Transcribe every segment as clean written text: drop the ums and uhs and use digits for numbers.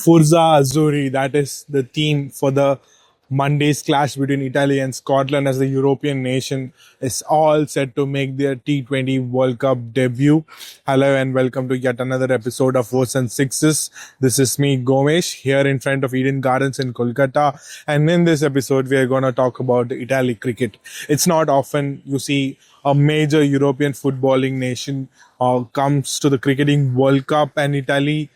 Forza Azzurri, that is the theme for the Monday's clash between Italy and Scotland as the European nation is all set to make their T20 World Cup debut. Hello and welcome to yet another episode of Fours and Sixes. This is me, Gomesh, here in front of Eden Gardens in Kolkata. And in this episode, we are going to talk about Italy cricket. It's not often you see a major European footballing nation comes to the cricketing World Cup, and Italy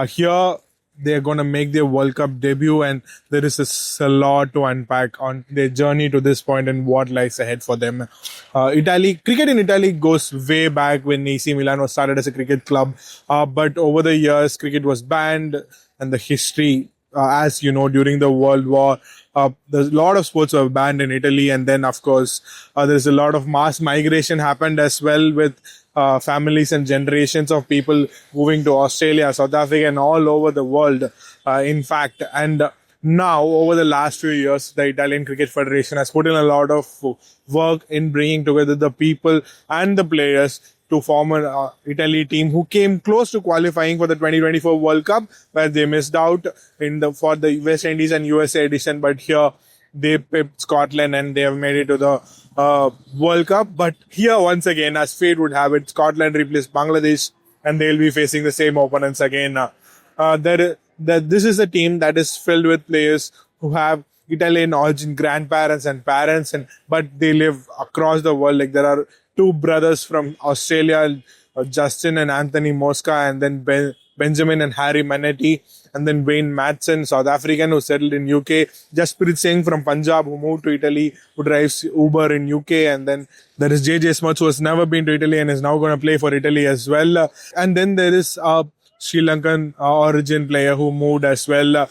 here they're going to make their World Cup debut, and there is a lot to unpack on their journey to this point and what lies ahead for them. Cricket in Italy goes way back when AC Milan was started as a cricket club, but over the years, cricket was banned, and the history, as you know, during the World War, there's a lot of sports were banned in Italy, and then of course there's a lot of mass migration happened as well with families and generations of people moving to Australia, South Africa, and all over the world. In fact, and now over the last few years, the Italian Cricket Federation has put in a lot of work in bringing together the people and the players to form an Italy team who came close to qualifying for the 2024 World Cup, where they missed out for the West Indies and USA edition. But here they pipped Scotland and they have made it to the World Cup. But here, once again, as fate would have it, Scotland replaced Bangladesh, and they'll be facing the same opponents again. This is a team that is filled with players who have Italian origin, grandparents and parents, but they live across the world. Like there are two brothers from Australia, Justin and Anthony Mosca, and then Benjamin and Harry Manetti, and then Wayne Madsen, South African, who settled in UK. Jasprit Singh from Punjab, who moved to Italy, who drives Uber in UK. And then there is JJ Smuts, who has never been to Italy and is now going to play for Italy as well. And then there is a Sri Lankan origin player who moved as well.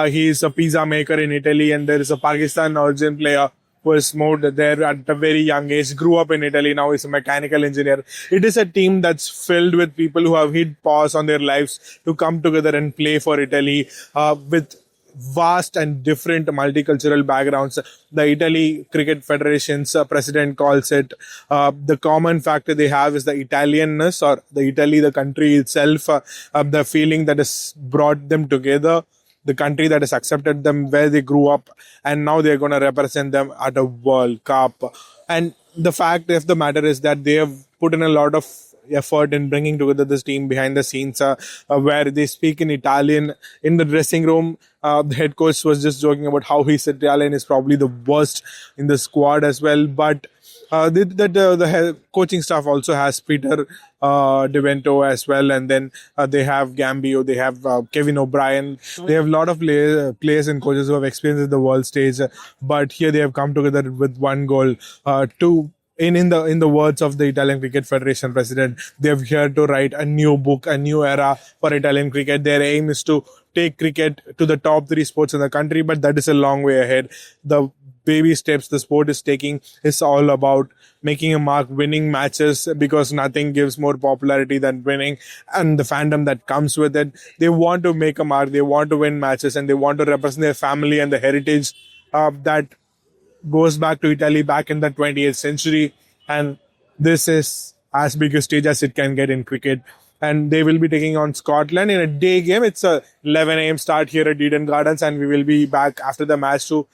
He is a pizza maker in Italy. And there is a Pakistan origin player who was moved there at a very young age, grew up in Italy, now is a mechanical engineer. It is a team that's filled with people who have hit pause on their lives to come together and play for Italy with vast and different multicultural backgrounds. The Italy Cricket Federation's president calls it the common factor they have is the Italianness, or the Italy, the country itself, the feeling that has brought them together, the country that has accepted them where they grew up, and now they're going to represent them at a World Cup. And the fact of the matter is that they have put in a lot of effort in bringing together this team behind the scenes, where they speak in Italian in the dressing room. The head coach was just joking about how his Italian is probably the worst in the squad as well. But the coaching staff also has Peter Devento as well, and then they have Gambio, they have Kevin O'Brien. They have a lot of players and coaches who have experienced the world stage, but here they have come together with one goal to. In the words of the Italian Cricket Federation president, they have here to write a new book, a new era for Italian cricket. Their aim is to take cricket to the top three sports in the country, but that is a long way ahead. The baby steps the sport is taking is all about making a mark, winning matches, because nothing gives more popularity than winning, and the fandom that comes with it. They want to make a mark, they want to win matches, and they want to represent their family and the heritage that goes back to Italy back in the 20th century. And this is as big a stage as it can get in cricket. And they will be taking on Scotland in a day game. It's a 11 a.m. start here at Eden Gardens, and we will be back after the match to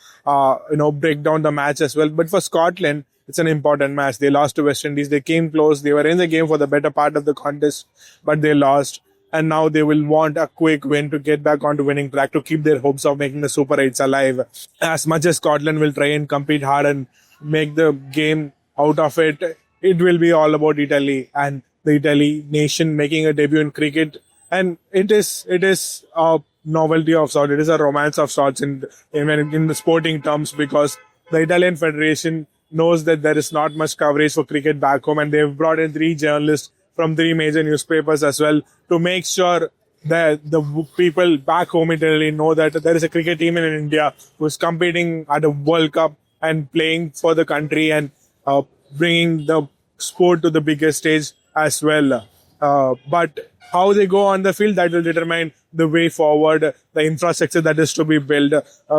break down the match as well. But for Scotland, it's an important match. They lost to West Indies. They came close. They were in the game for the better part of the contest, but they lost. And now they will want a quick win to get back onto winning track, to keep their hopes of making the Super 8s alive. As much as Scotland will try and compete hard and make the game out of it, it will be all about Italy and the Italy nation making a debut in cricket. And it is a novelty of sorts. It is a romance of sorts in the sporting terms, because the Italian Federation knows that there is not much coverage for cricket back home, and they've brought in 3 journalists from 3 major newspapers as well to make sure that the people back home in Italy know that there is a cricket team in India who is competing at a World Cup and playing for the country and bringing the sport to the biggest stage as well. But how they go on the field, that will determine the way forward, the infrastructure that is to be built.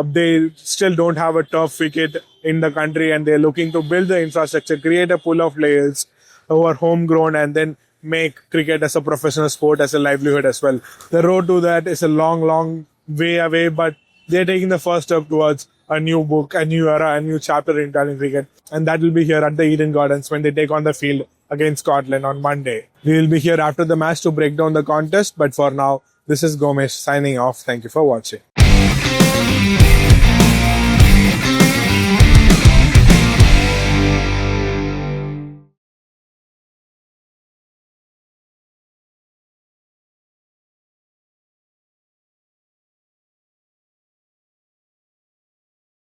They still don't have a turf wicket in the country, and they're looking to build the infrastructure, create a pool of players who are homegrown, and then make cricket as a professional sport, as a livelihood as well. The road to that is a long, long way away, but they're taking the first step towards a new book, a new era, a new chapter in Italian cricket. And that will be here at the Eden Gardens when they take on the field against Scotland on Monday. We will be here after the match to break down the contest, but for now, this is Gomesh signing off. Thank you for watching.